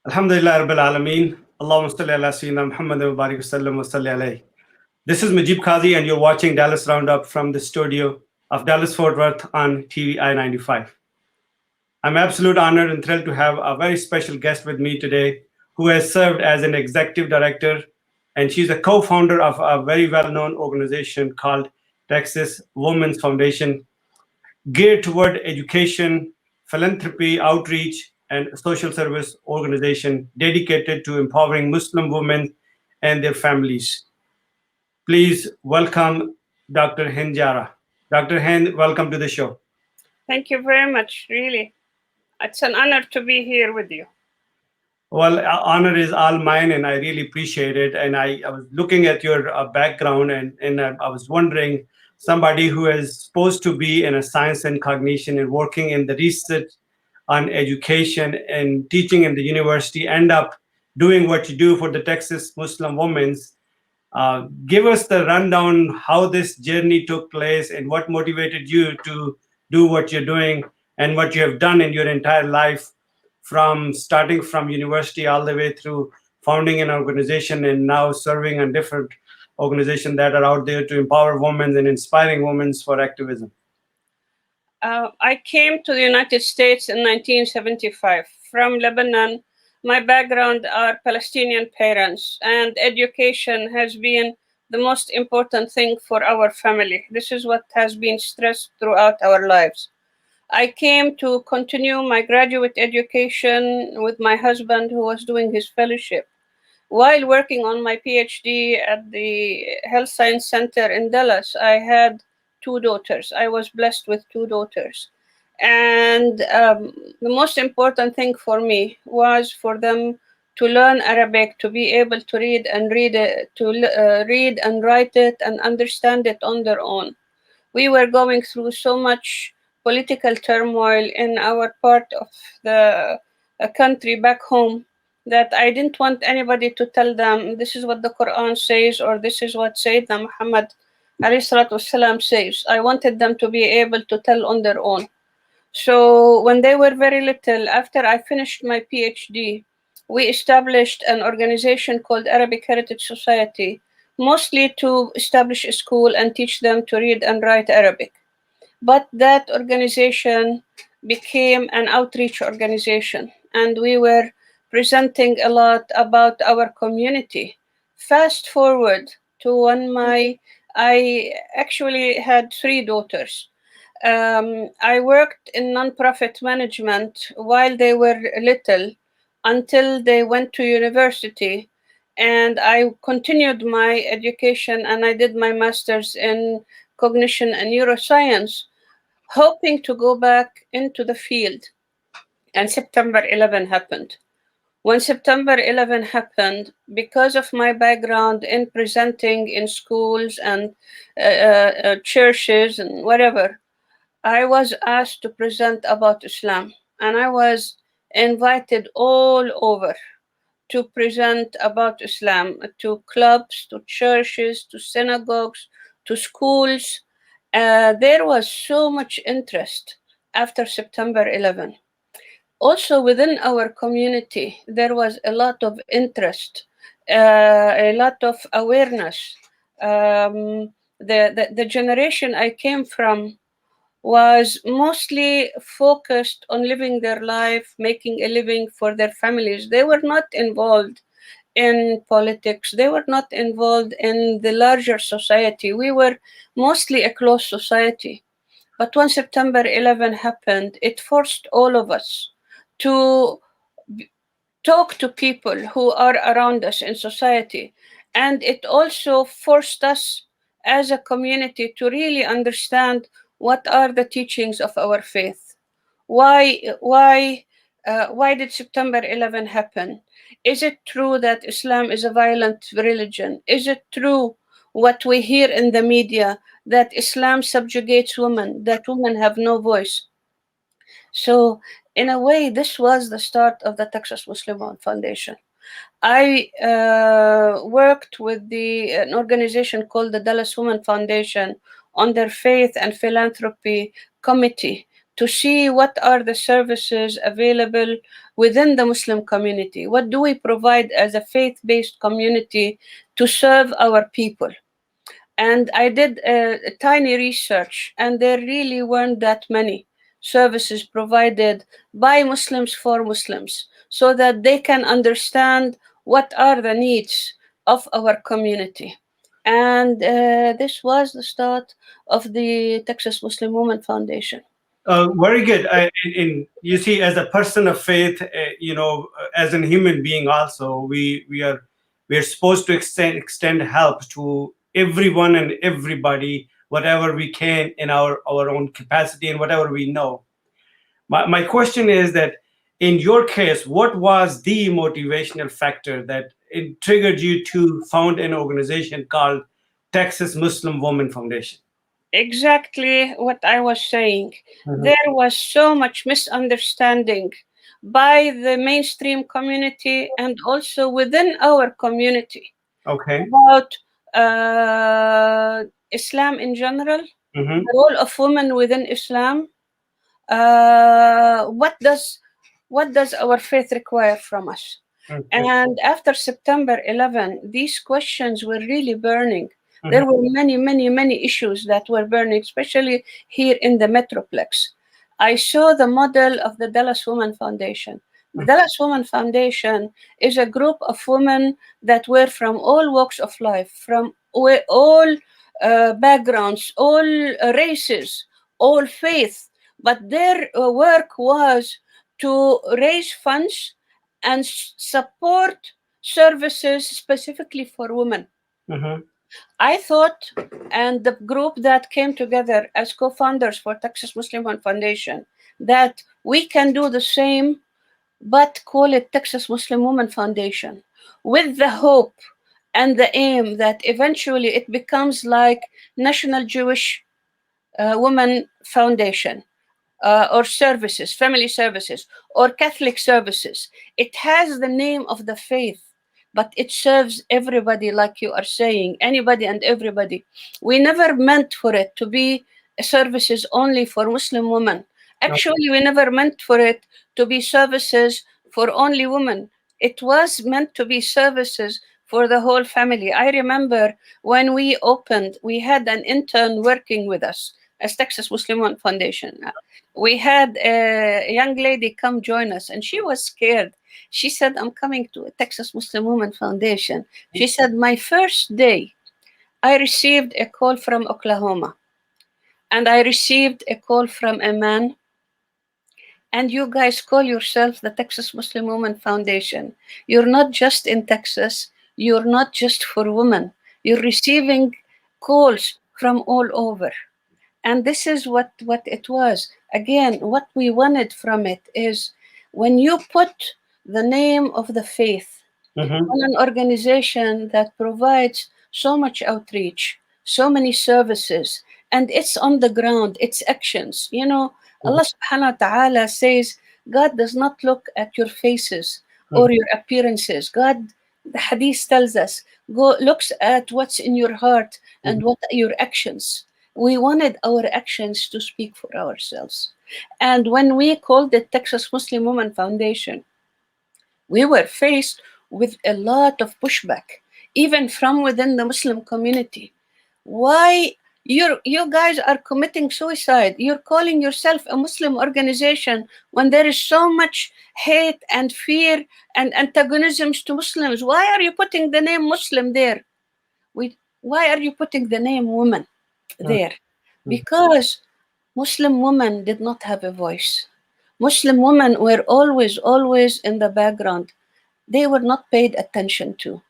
Alhamdulillah Rabbil Alameen. Allahumma salli ala Sayyidina Muhammad wa barik wa sallam wa salli alayhi. This is Mujeeb Kazi, and you're watching Dallas Roundup from the studio of Dallas Fort Worth on TV I-95. I'm absolute honored and thrilled to have a very special guest with me today who has served as an executive director, and she's a co-founder of a very well-known organization called Texas Women's Foundation, geared toward education, philanthropy, outreach, and social service organization dedicated to empowering Muslim women and their families. Please welcome Dr. Hind Jara. Dr. Hind, welcome to the show. Thank you very much, really. It's an honor to be here with you. Well, honor is all mine, and I really appreciate it. And I was looking at your background, and I was wondering, somebody who is supposed to be in a science and cognition and working in the research on education and teaching in the university, end up doing what you do for the Texas Muslim Women's. Give us the rundown how this journey took place and what motivated you to do what you're doing and what you have done in your entire life, from starting from university all the way through founding an organization and now serving on different organizations that are out there to empower women and inspiring women for activism. I came to the United States in 1975 from Lebanon. My background are Palestinian parents, and education has been the most important thing for our family. This is what has been stressed throughout our lives. I came to continue my graduate education with my husband, who was doing his fellowship. While working on my PhD at the Health Science Center in Dallas, I had two daughters. I was blessed with two daughters. And the most important thing for me was for them to learn Arabic, to be able to read it, to read and write it and understand it on their own. We were going through so much political turmoil in our part of the country back home that I didn't want anybody to tell them this is what the Quran says or this is what Sayyidina Muhammad والسلام, says. I wanted them to be able to tell on their own. So when they were very little, after I finished my PhD, we established an organization called Arabic Heritage Society, mostly to establish a school and teach them to read and write Arabic. But that organization became an outreach organization, and we were presenting a lot about our community. Fast forward to when I actually had three daughters. I worked in nonprofit management while they were little until they went to university. And I continued my education and I did my master's in cognition and neuroscience, hoping to go back into the field. And September 11 happened. When September 11 happened, because of my background in presenting in schools and churches and whatever, I was asked to present about Islam, and I was invited all over to present about Islam to clubs, to churches, to synagogues, to schools. There was so much interest after September 11. Also, within our community, there was a lot of interest, a lot of awareness. The generation I came from was mostly focused on living their life, making a living for their families. They were not involved in politics. They were not involved in the larger society. We were mostly a closed society. But when September 11 happened, it forced all of us to talk to people who are around us in society. And it also forced us as a community to really understand what are the teachings of our faith. Why did September 11 happen? Is it true that Islam is a violent religion? Is it true what we hear in the media that Islam subjugates women, that women have no voice? So, in a way, this was the start of the Texas Muslim Women Foundation. I worked with an organization called the Dallas Women Foundation on their faith and philanthropy committee, to see what are the services available within the Muslim community. What do we provide as a faith-based community to serve our people? And I did a tiny research, and there really weren't that many services provided by Muslims for Muslims so that they can understand what are the needs of our community. And this was the start of the Texas Muslim Women Foundation. Very good. And you see, as a person of faith, as a human being, also we are supposed to extend help to everyone and everybody, whatever we can in our own capacity and whatever we know. My question is that in your case, what was the motivational factor that it triggered you to found an organization called Texas Muslim Women Foundation? Exactly what I was saying. Mhm. There was so much misunderstanding by the mainstream community and also within our community Okay. about Islam in general, Hmm. the role of women within Islam. What does our faith require from us? Okay. And after September 11, these questions were really burning. Hmm. There were many, many, many issues that were burning, especially here in the Metroplex. I saw the model of the Dallas Women Foundation. The Dallas Women Foundation is a group of women that were from all walks of life, from all backgrounds, all races, all faiths. But their work was to raise funds and support services specifically for women. Hmm. I thought, and the group that came together as co founders for Texas Muslim Women Foundation, that we can do the same, but call it Texas Muslim Women Foundation, with the hope and the aim that eventually it becomes like National Jewish Women Foundation, or services, family services, or Catholic services. It has the name of the faith, but it serves everybody, like you are saying, anybody and everybody. We never meant for it to be services only for Muslim women. Actually, we never meant for it to be services for only women. It was meant to be services for the whole family. I remember when we opened, we had an intern working with us as Texas Muslim Women Foundation. We had a young lady come join us, and she was scared. She said, I'm coming to a Texas Muslim Women Foundation. She said, my first day, I received a call from Oklahoma, and I received a call from a man, and you guys call yourself the Texas Muslim Women Foundation. You're not just in Texas, you're not just for women. You're receiving calls from all over. And this is what it was. Again, what we wanted from it is when you put the name of the faith Hmm. on an organization that provides so much outreach, so many services, and it's on the ground, it's actions. Allah subhanahu wa ta'ala says, God does not look at your faces or your appearances. God, the hadith tells us, go looks at what's in your heart and what are your actions. We wanted our actions to speak for ourselves. And when we called the Texas Muslim Women Foundation, we were faced with a lot of pushback, even from within the Muslim community. Why you guys are committing suicide? You're calling yourself a Muslim organization when there is so much hate and fear and antagonisms to Muslims. Why are you putting the name Muslim there? Why are you putting the name woman there? Because Muslim women did not have a voice. Muslim women were always, always in the background. They were not paid attention to.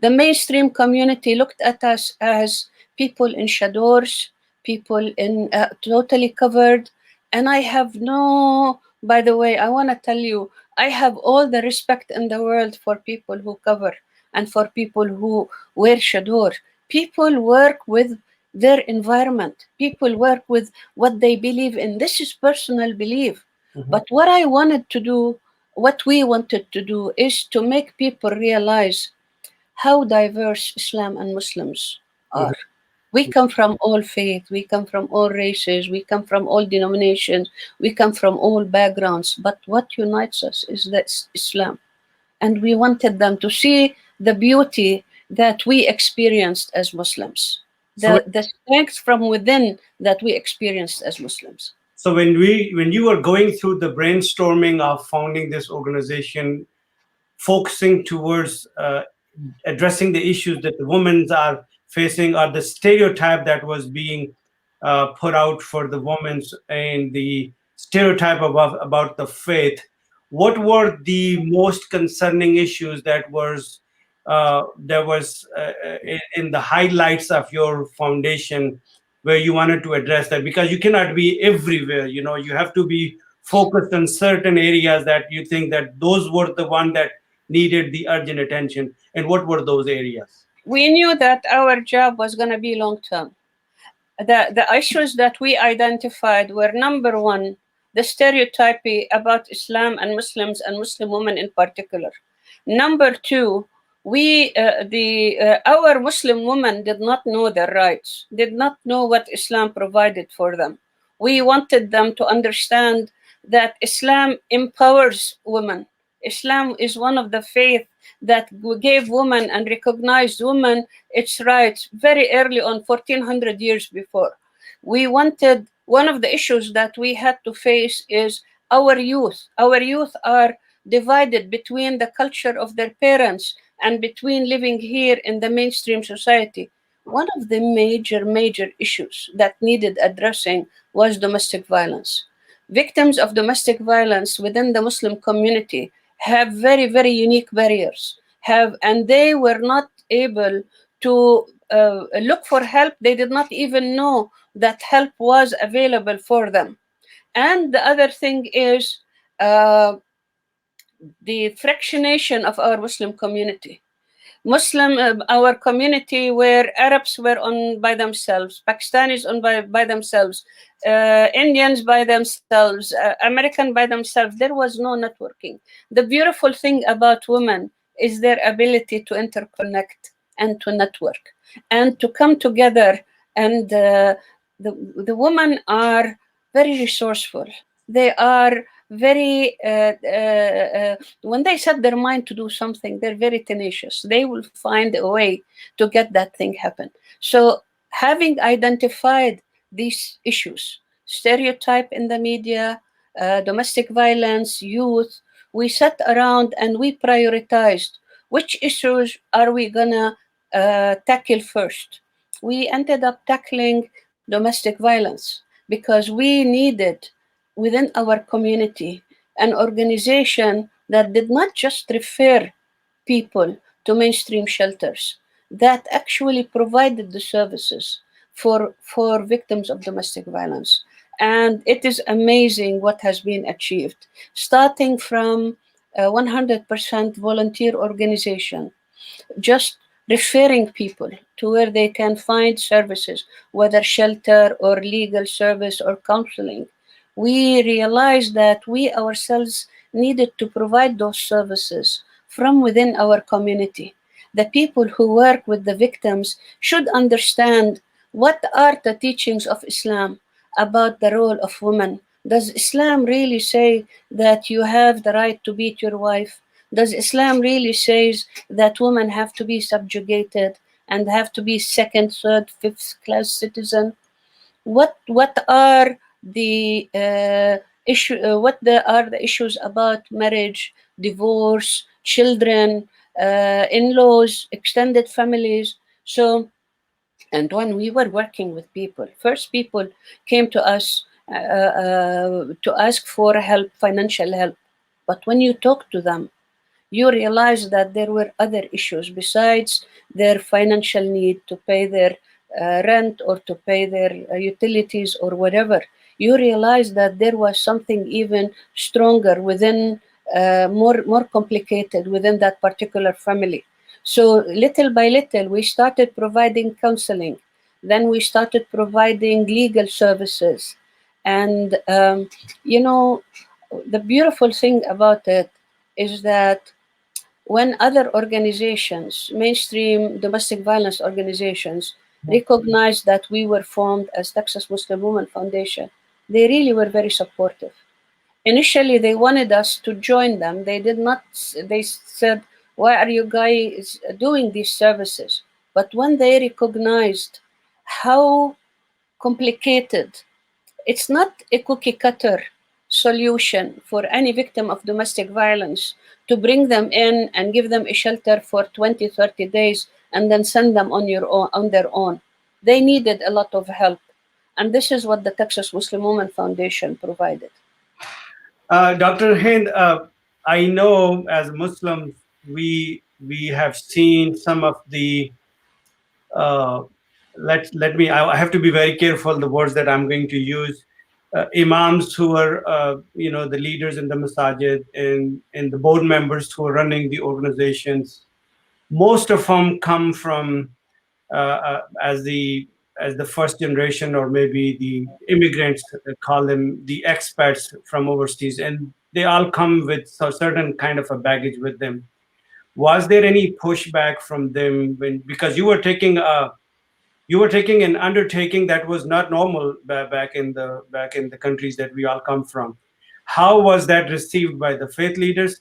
The mainstream community looked at us as people in shadows, people in totally covered. And I have no, by the way, I want to tell you, I have all the respect in the world for people who cover and for people who wear shador. People work with their environment. People work with what they believe in. This is personal belief. But what I wanted to do, what we wanted to do, is to make people realize how diverse Islam and Muslims are. We come from all faith, we come from all races, we come from all denominations, we come from all backgrounds. But what unites us is that Islam. And we wanted them to see the beauty that we experienced as Muslims, So, the strength from within that we experienced as Muslims. so when you were going through the brainstorming of founding this organization, focusing towards addressing the issues that the women are facing, or the stereotype that was being put out for the women, and the stereotype about the faith, what were the most concerning issues that was in the highlights of your foundation, where you wanted to address that? Because you cannot be everywhere, you have to be focused on certain areas that you think that those were the one that needed the urgent attention. And what were those areas? We knew that our job was going to be long term. The issues that we identified were number one, the stereotypy about Islam and Muslims and Muslim women in particular. Number two, our Muslim women did not know their rights, did not know what Islam provided for them. We wanted them to understand that Islam empowers women. Islam is one of the faith that gave women and recognized women its rights very early on, 1400 years before. We wanted, one of the issues that we had to face is our youth. Our youth are divided between the culture of their parents and between living here in the mainstream society. One of the major issues that needed addressing was domestic violence. Victims of domestic violence within the Muslim community have very unique barriers, and they were not able to look for help. They did not even know that help was available for them. And the other thing is uh, the fractionation of our Muslim community. Our community, where Arabs were on by themselves, Pakistanis on by themselves, Indians by themselves, American by themselves. There was no networking. The beautiful thing about women is their ability to interconnect and to network and to come together. And the women are very resourceful. They are very when they set their mind to do something, they're very tenacious. They will find a way to get that thing happen. So having identified these issues, stereotype in the media, domestic violence, youth, we sat around and we prioritized which issues are we gonna tackle first. We ended up tackling domestic violence because we needed within our community an organization that did not just refer people to mainstream shelters, that actually provided the services for victims of domestic violence. And it is amazing what has been achieved, starting from a 100% volunteer organization, just referring people to where they can find services, whether shelter or legal service or counseling. We realized that we ourselves needed to provide those services from within our community. The people who work with the victims should understand what are the teachings of Islam about the role of women. Does Islam really say that you have the right to beat your wife? Does Islam really says that women have to be subjugated and have to be second, third, fifth class citizen? What are the are the issues about marriage, divorce, children, in-laws, extended families? So, and when we were working with people, first people came to us to ask for help, financial help. But when you talk to them, you realize that there were other issues besides their financial need to pay their rent or to pay their utilities or whatever. You realize that there was something even stronger within, more complicated within that particular family. So little by little, we started providing counseling. Then we started providing legal services. And, the beautiful thing about it is that when other organizations, mainstream domestic violence organizations, recognized that we were formed as Texas Muslim Women Foundation, they really were very supportive. Initially, they wanted us to join them. They did not, they said, why are you guys doing these services? But when they recognized how complicated, it's not a cookie cutter solution for any victim of domestic violence to bring them in and give them a shelter for 20, 30 days and then send them on their own. They needed a lot of help. And this is what the Texas Muslim Women Foundation provided. Dr. Hind, I know as Muslims we have seen some of the uh, let me. I have to be very careful the words that I'm going to use. Imams who are the leaders in the masajid and the board members who are running the organizations. Most of them come from as the first generation, or maybe the immigrants, call them the expats from overseas, and they all come with a certain kind of a baggage with them. Was there any pushback from them because you were taking an undertaking that was not normal back in the countries that we all come from? How was that received by the faith leaders,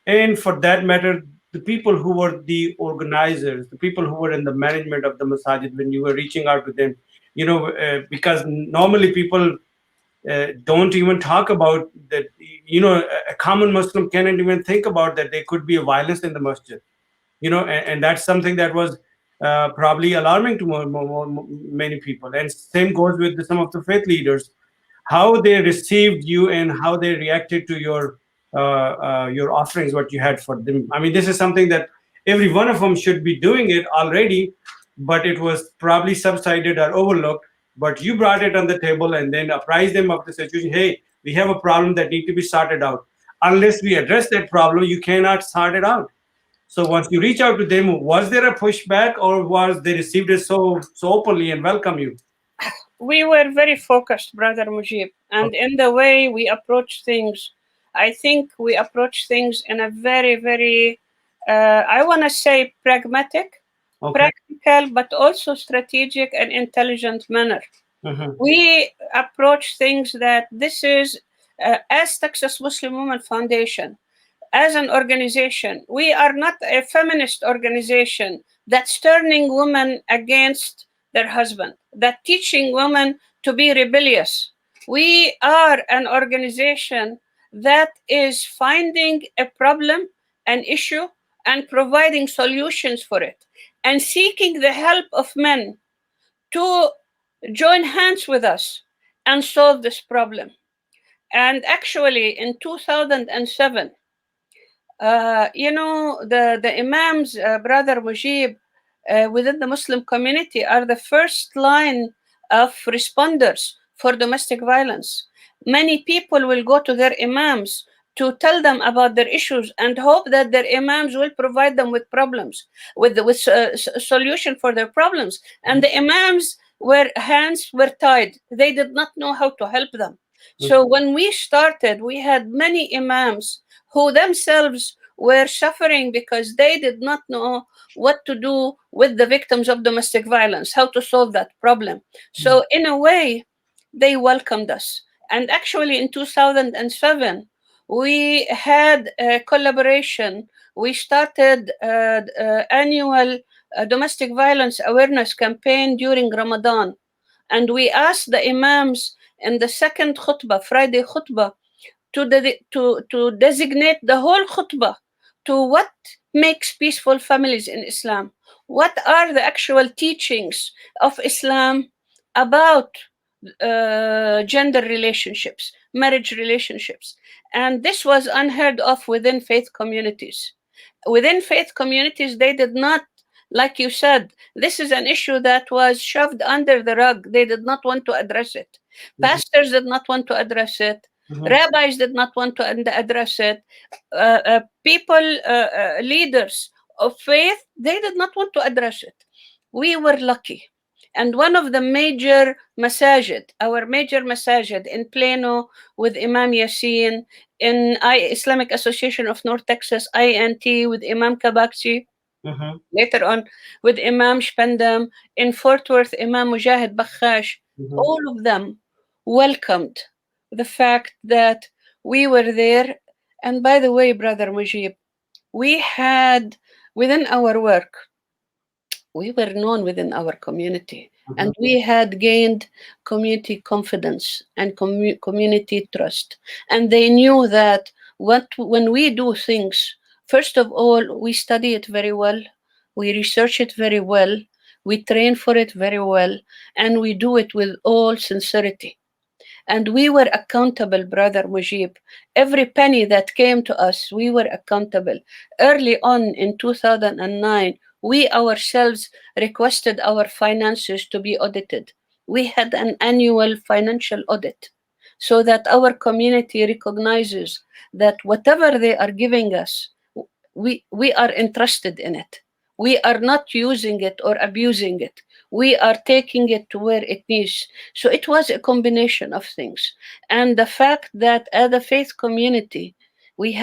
and for that matter, the people who were the organizers, the people who were in the management of the masajid when you were reaching out to them? Because normally people don't even talk about that. A common Muslim cannot even think about that there could be a violence in the masjid. And that's something that was probably alarming to many people. And same goes with some of the faith leaders, how they received you and how they reacted to your offerings, what you had for them. I mean, this is something that every one of them should be doing it already, but it was probably subsided or overlooked. But you brought it on the table and then apprised them of the situation. Hey, we have a problem that need to be sorted out. Unless we address that problem, you cannot sort it out. So once you reach out to them, was there a pushback, or was they received it so openly and welcome you? We were very focused, Brother Mujib, and Okay. in the way we approach things, I think we approach things in a very, very, I want to say pragmatic, Okay. practical, but also strategic and intelligent manner. Mhm. We approach things that this is, as Texas Muslim Women Foundation, as an organization, we are not a feminist organization that's turning women against their husband, that teaching women to be rebellious. We are an organization that is finding a problem, an issue, and providing solutions for it, and seeking the help of men to join hands with us and solve this problem. And actually, in 2007, the imams, Brother Mujib, within the Muslim community are the first line of responders for domestic violence. Many people will go to their imams to tell them about their issues and hope that their imams will provide them with problems, with solution for their problems. And the imams were hands were tied; they did not know how to help them. So when we started, we had many imams who themselves were suffering because they did not know what to do with the victims of domestic violence, how to solve that problem. So, in a way, they welcomed us. And actually, in 2007, we had a collaboration. We started annual domestic violence awareness campaign during Ramadan. And we asked the imams in the second khutbah, Friday khutbah, to designate the whole khutbah to what makes peaceful families in Islam. What are the actual teachings of Islam about gender relationships, marriage relationships? And this was unheard of within faith communities. Within faith communities, they did not, like you said, this is an issue that was shoved under the rug. They did not want to address it. Pastors did not want to address it. Mhm. Rabbis did not want to address it. People, leaders of faith, they did not want to address it. We were lucky. And one of the major masajid, our major masajid in Plano with Imam Yassin, in Islamic Association of North Texas, INT, with Imam Kabakci, Mm-hmm. Later on, with Imam Shpendam, in Fort Worth, Imam Mujahid Bakhash, Mm-hmm. all of them welcomed the fact that we were there. And by the way, Brother Mujib, we had within our work, we were known within our community, Mm-hmm. and we had gained community confidence and community trust. And they knew that when we do things, first of all, we study it very well, we research it very well, we train for it very well, and we do it with all sincerity. And we were accountable, Brother Mujib. Every penny that came to us, we were accountable. Early on in 2009, we ourselves requested our finances to be audited. We had an annual financial audit so that our community recognizes that whatever they are giving us, we are interested in it. We are not using it or abusing it. We are taking it to where it needs. So it was a combination of things. And the fact that as a faith community, we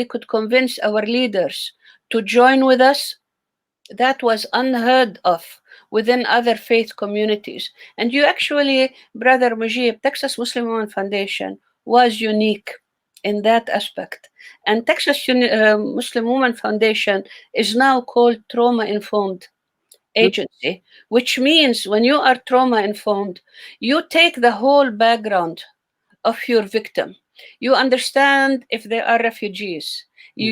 could convince our leaders to join with us, that was unheard of within other faith communities. And you actually, Brother Mujib, Texas Muslim Women Foundation was unique in that aspect. And Texas Muslim Women Foundation is now called Trauma Informed Agency, which means when you are trauma informed, you take the whole background of your victim. You understand if they are refugees.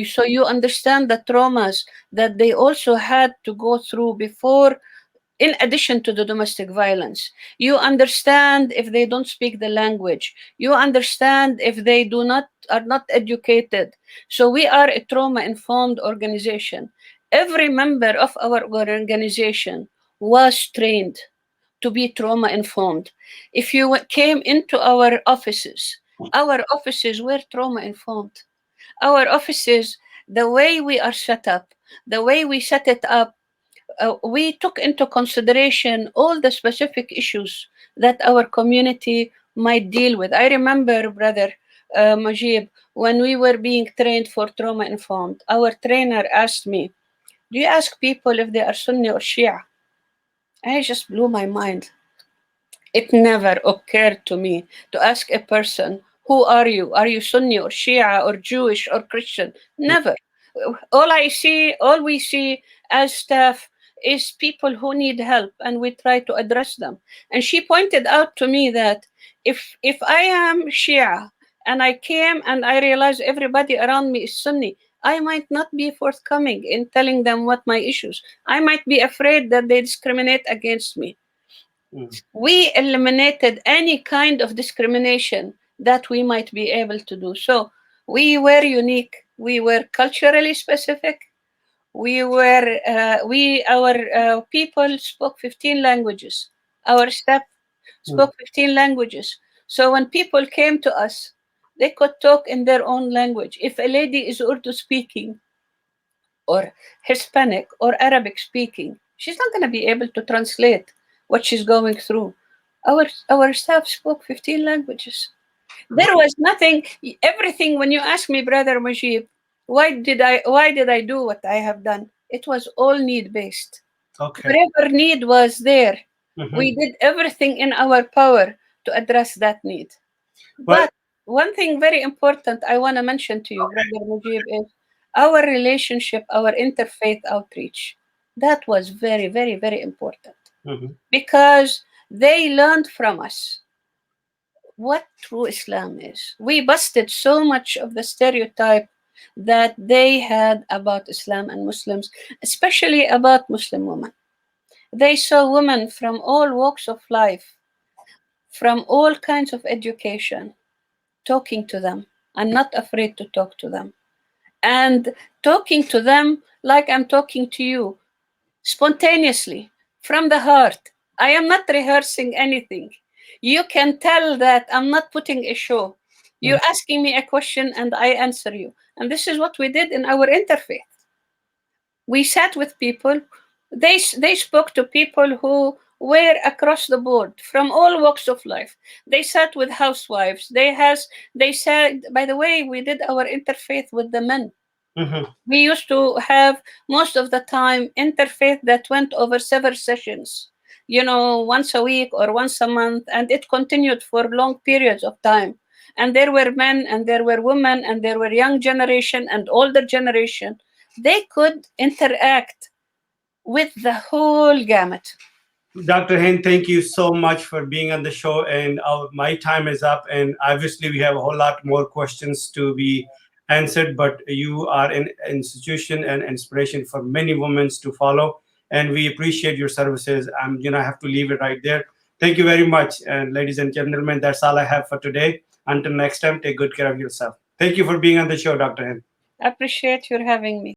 So you understand the traumas that they also had to go through before, in addition to the domestic violence. You understand if they don't speak the language. You understand if they do not are not educated. So we are a trauma informed organization. Every member of our organization was trained to be trauma informed. If you came into our offices were trauma informed. Our offices, the way we are set up, the way we set it up, we took into consideration all the specific issues that our community might deal with. I remember, Brother Mujib, when we were being trained for trauma informed, our trainer asked me, "Do you ask people if they are Sunni or Shia?" I just blew my mind. It never occurred to me to ask a person, "Who are you? Are you Sunni or Shia or Jewish or Christian?" Never. All we see as staff is people who need help, and we try to address them. And she pointed out to me that if I am Shia and I came and I realize everybody around me is Sunni, I might not be forthcoming in telling them what my issues. I might be afraid that they discriminate against me. We eliminated any kind of discrimination that we might be able to do. So we were unique. We were culturally specific. Our people spoke 15 languages. Our staff spoke 15 languages. So when people came to us, they could talk in their own language. If a lady is Urdu speaking, or Hispanic or Arabic speaking, she's not going to be able to translate what she's going through. Our staff spoke 15 languages. There was nothing, everything. When you ask me, Brother Mujib, why did I do what I have done? It was all need based. Okay. Whatever need was there, Mm-hmm. we did everything in our power to address that need. Well, But one thing very important I want to mention to you, Brother Mujib, is our relationship, our interfaith outreach. That was very, very, very important mhm. because they learned from us what true Islam is. We busted so much of the stereotype that they had about Islam and Muslims, especially about Muslim women. They saw women from all walks of life, from all kinds of education, talking to them. I'm not afraid to talk to them. And talking to them like I'm talking to you, spontaneously, from the heart. I am not rehearsing anything. You can tell that I'm not putting a show. You're asking me a question and I answer you. And this is what we did in our interfaith. We sat with people. They spoke to people who were across the board from all walks of life. They sat with housewives. They said, by the way, we did our interfaith with the men. Mhm. We used to have most of the time interfaith that went over several sessions, once a week or once a month, and it continued for long periods of time. And there were men and there were women and there were young generation and older generation. They could interact with the whole gamut. Dr. Hind, thank you so much for being on the show. And my time is up. And obviously, we have a whole lot more questions to be answered. But you are an institution and inspiration for many women to follow. And we appreciate your services. I have to leave it right there. Thank you very much. And ladies and gentlemen, that's all I have for today. Until next time, take good care of yourself. Thank you for being on the show, Dr. Hind. I appreciate your having me.